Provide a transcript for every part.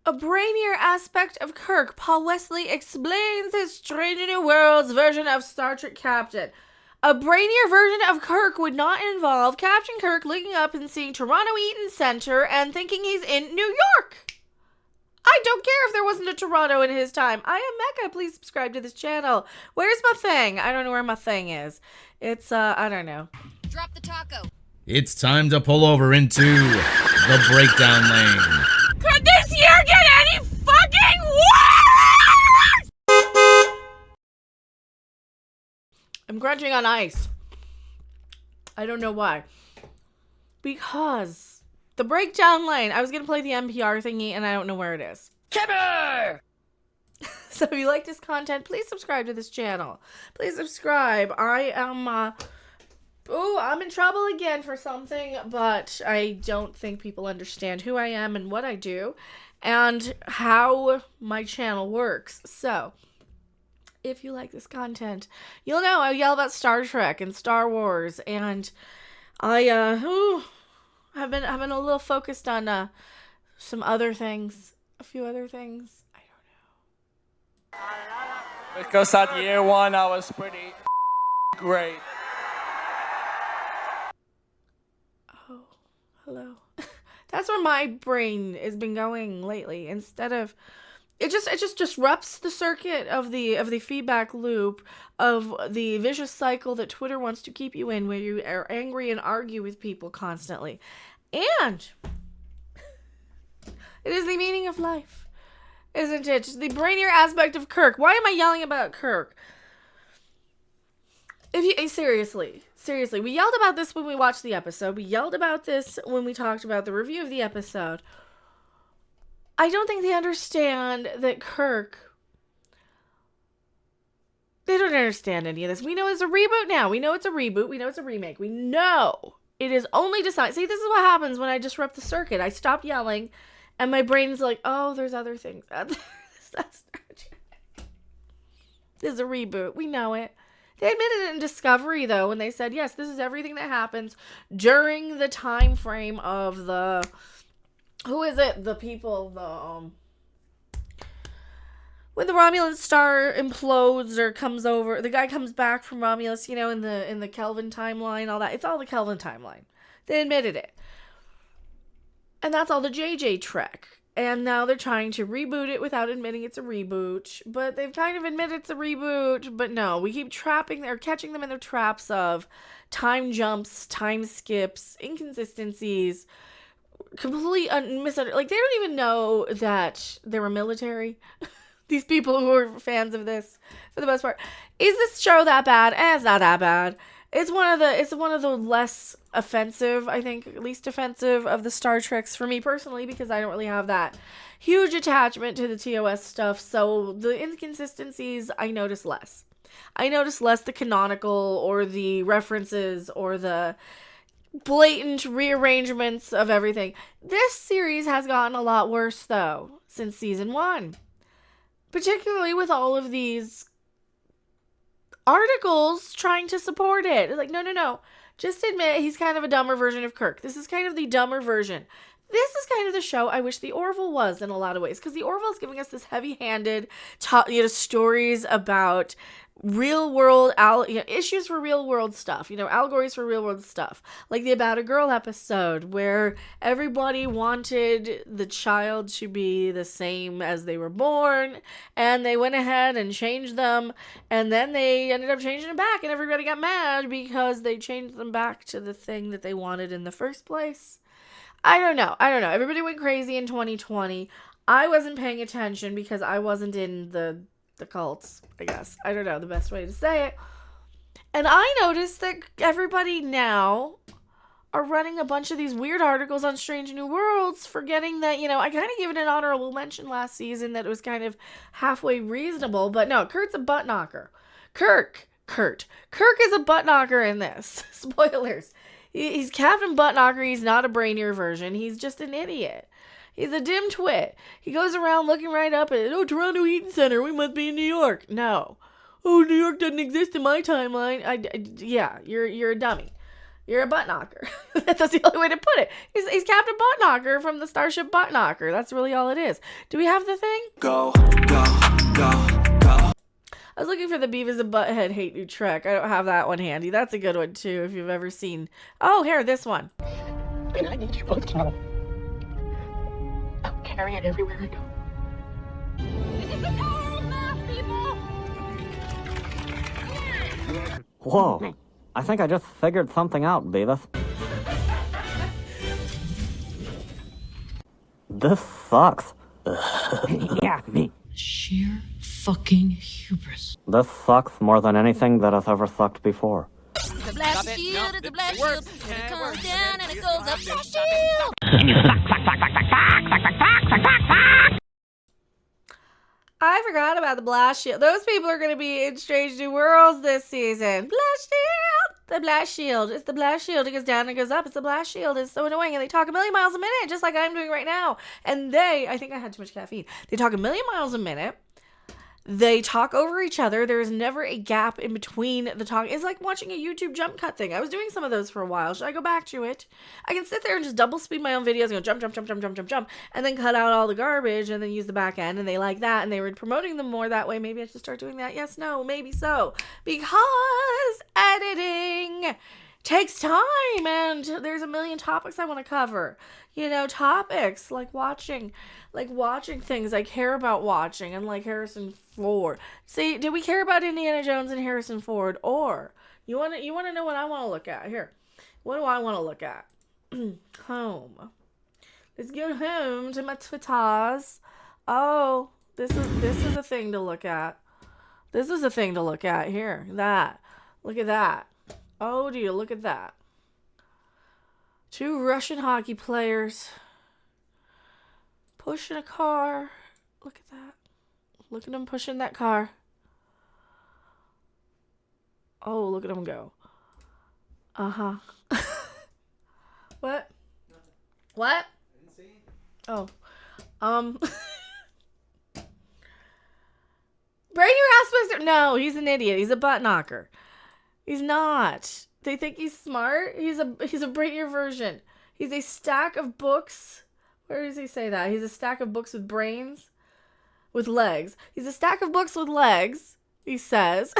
a brainier aspect of Kirk, Paul Wesley explains his Strange New Worlds version of Star Trek Captain. A brainier version of Kirk would not involve Captain Kirk looking up and seeing Toronto Eaton Center and thinking he's in New York. I don't care if there wasn't a Toronto in his time. I am Mecca. Please subscribe to this channel. Where's my thing? I don't know where my thing is. It's, I don't know. Drop the taco. It's time to pull over into the breakdown lane. Could this year get any fucking worse? I'm crunching on ice. I don't know why. Because the breakdown lane, I was going to play the NPR thingy and I don't know where it is. Kibber! So if you like this content, please subscribe to this channel. Please subscribe. I am, I'm in trouble again for something, but I don't think people understand who I am and what I do and how my channel works. So if you like this content, you'll know I yell about Star Trek and Star Wars, and I've been a little focused on some other things, a few other things. I don't know. Because at year one I was pretty great. Oh, hello. That's where my brain has been going lately. Instead of it just disrupts the circuit of the feedback loop of the vicious cycle that Twitter wants to keep you in, where you are angry and argue with people constantly. And it is the meaning of life, isn't it? The brainier aspect of Kirk. Why am I yelling about Kirk? If you seriously, we yelled about this when we watched the episode. We yelled about this when we talked about the review of the episode. I don't think they understand that Kirk. They don't understand any of this. We know it's a reboot now. We know it's a reboot. We know it's a remake. We know it is only designed. See, this is what happens when I disrupt the circuit. I stop yelling, and my brain's like, "Oh, there's other things out there." That's Star Trek. This is a reboot. We know it. They admitted it in Discovery, though, when they said, yes, this is everything that happens during the time frame of the... Who is it? The people, when the Romulan star implodes or comes over, the guy comes back from Romulus, in the Kelvin timeline, all that. It's all the Kelvin timeline. They admitted it. And that's all the JJ Trek. And now they're trying to reboot it without admitting it's a reboot. But they've kind of admitted it's a reboot. But no, we keep catching them in their traps of time jumps, time skips, inconsistencies, complete misunderstanding. Like, they don't even know that they were military. These people who are fans of this, for the most part. Is this show that bad? It's not that bad. It's one of the less offensive, I think, least offensive of the Star Treks for me personally, because I don't really have that huge attachment to the TOS stuff. So the inconsistencies, I notice less. I notice less the canonical or the references or the blatant rearrangements of everything. This series has gotten a lot worse, though, since season 1. Particularly with all of these articles trying to support it. It's like, no. Just admit he's kind of a dumber version of Kirk. This is kind of the dumber version. This is kind of the show I wish the Orville was in a lot of ways. Because the Orville is giving us this heavy-handed stories about real-world issues for real-world stuff. Allegories for real-world stuff. Like the About a Girl episode, where everybody wanted the child to be the same as they were born, and they went ahead and changed them, and then they ended up changing them back, and everybody got mad because they changed them back to the thing that they wanted in the first place. I don't know. Everybody went crazy in 2020. I wasn't paying attention because I wasn't in the cults, I guess. I don't know the best way to say it. And I noticed that everybody now are running a bunch of these weird articles on Strange New Worlds, forgetting that, I kind of gave it an honorable mention last season that it was kind of halfway reasonable. But no, Kurt's a butt knocker. Kurt is a butt knocker in this. Spoilers. He's Captain Buttknocker. He's not a brainier version. He's just an idiot. He's a dim twit. He goes around looking right up at, Toronto Eaton Center. We must be in New York. No. Oh, New York doesn't exist in my timeline. Yeah, you're a dummy. You're a butt knocker. That's the only way to put it. He's Captain Butt Knocker from the Starship Butt Knocker. That's really all it is. Do we have the thing? Go, go, go, go. I was looking for the Beavis and Butthead Hate New Trek. I don't have that one handy. That's a good one, too, if you've ever seen. Oh, here, this one. And I need you both to know. I'll carry it everywhere I go. This is the power of math, people! Whoa. I think I just figured something out, Beavis. This sucks. Yeah, me. Sheer fucking hubris. This sucks more than anything that has ever sucked before. The blast shield, it's a blast shield. When it comes down and it goes up, blast shield! I forgot about the Blast Shield. Those people are going to be in Strange New Worlds this season. Blast Shield! The Blast Shield. It's the Blast Shield. It goes down and goes up. It's the Blast Shield. It's so annoying. And they talk a million miles a minute, just like I'm doing right now. And I think I had too much caffeine. They talk a million miles a minute. They talk over each other. There's never a gap in between the talk. It's like watching a YouTube jump cut thing. I was doing some of those for a while. Should I go back to it? I can sit there and just double speed my own videos and go jump, jump, jump, jump, jump, jump, jump, and then cut out all the garbage and then use the back end. And they like that. And they were promoting them more that way. Maybe I should start doing that. Yes, no, maybe so. Because editing takes time and there's a million topics I want to cover. You know, topics like watching things I care about watching, and like Harrison Ford. See, do we care about Indiana Jones and Harrison Ford? Or you want to know what I want to look at? Here. What do I want to look at? Home. Let's go home to my Twitters. Oh, this is a thing to look at. This is a thing to look at here. That. Look at that. Oh, dear, look at that. 2 Russian hockey players pushing a car. Look at that. Look at them pushing that car. Oh, look at them go. Uh-huh. What? What? Oh. Brainier aspects. No, he's an idiot. He's a butt knocker. He's not. They think he's smart. He's a Brainier version. He's a stack of books. Where does he say that? He's a stack of books with brains, with legs. He's a stack of books with legs, he says.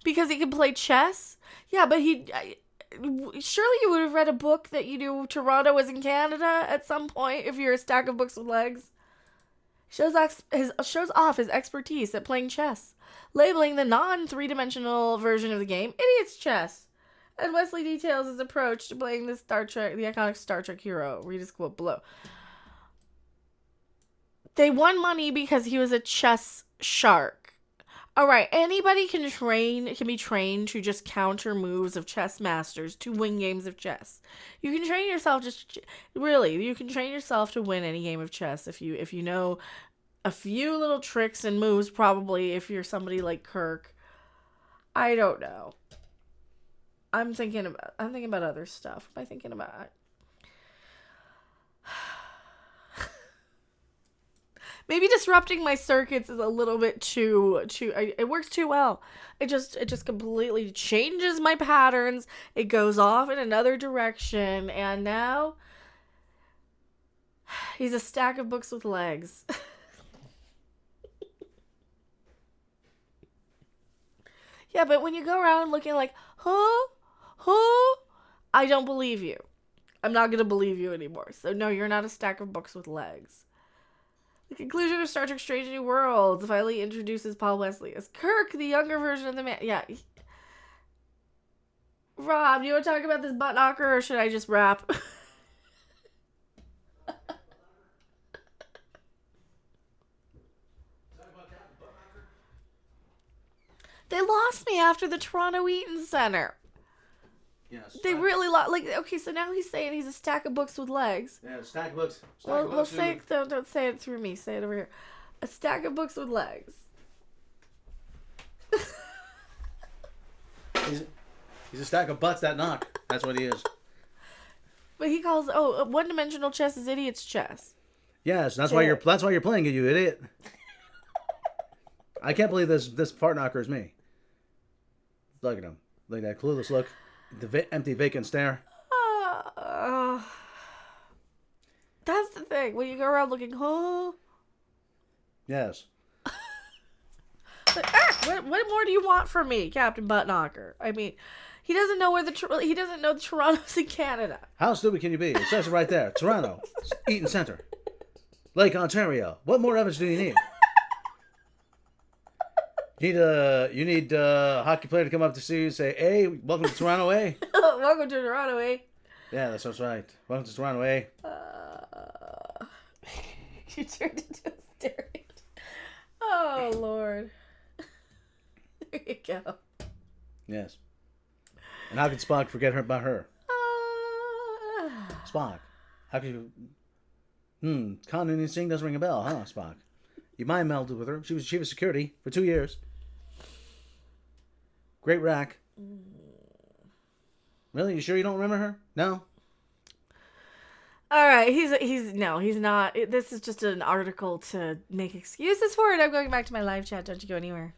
Because he can play chess. Yeah, but surely you would have read a book that you knew Toronto was in Canada at some point if you're a stack of books with legs. Shows off his expertise at playing chess, labeling the non-three-dimensional version of the game Idiot's Chess. And Wesley details his approach to playing the iconic Star Trek hero. Read his quote below. They won money because he was a chess shark. All right, anybody can be trained to just counter moves of chess masters to win games of chess. You can train yourself you can train yourself to win any game of chess if you know a few little tricks and moves, probably, if you're somebody like Kirk. I don't know. I'm thinking about other stuff. What am I thinking about? Maybe disrupting my circuits is a little bit too it works too well. It just completely changes my patterns. It goes off in another direction, and now he's a stack of books with legs. Yeah, but when you go around looking like, huh? I don't believe you. I'm not going to believe you anymore. So no, you're not a stack of books with legs. The conclusion of Star Trek Strange New Worlds finally introduces Paul Wesley as Kirk, the younger version of the man. Yeah. Rob, do you want to talk about this butt knocker, or should I just rap? They lost me after the Toronto Eaton Center. Yes. They really lost. Like, okay, so now he's saying he's a stack of books with legs. Yeah, stack of books. Well, say it, don't say it through me. Say it over here. A stack of books with legs. He's a stack of butts that knock. That's what he is. But he calls one-dimensional chess is idiot's chess. Yes, that's why you're playing it, you idiot. I can't believe this part knocker is me. Look at him. Look at that clueless look. The empty, vacant stare. That's the thing. When you go around looking, Yes. what more do you want from me, Captain Buttknocker? I mean, he doesn't know he doesn't know Toronto's in Canada. How stupid can you be? It says it right there. Toronto, Eaton Center, Lake Ontario. What more evidence do you need? You need a hockey player to come up to see you and say, "Hey, welcome to Toronto, eh?" Welcome to Toronto, eh? Yeah, that's right. Welcome to Toronto, eh? You turned into a stereo. Oh, Lord. There you go. Yes. And how could Spock forget about her? Spock. How could you... Continuity Singh doesn't ring a bell, huh, Spock? You mind melded with her. She was chief of security for 2 years. Great rack. Really? You sure you don't remember her? No? All right. He's not. This is just an article to make excuses for it. I'm going back to my live chat. Don't you go anywhere.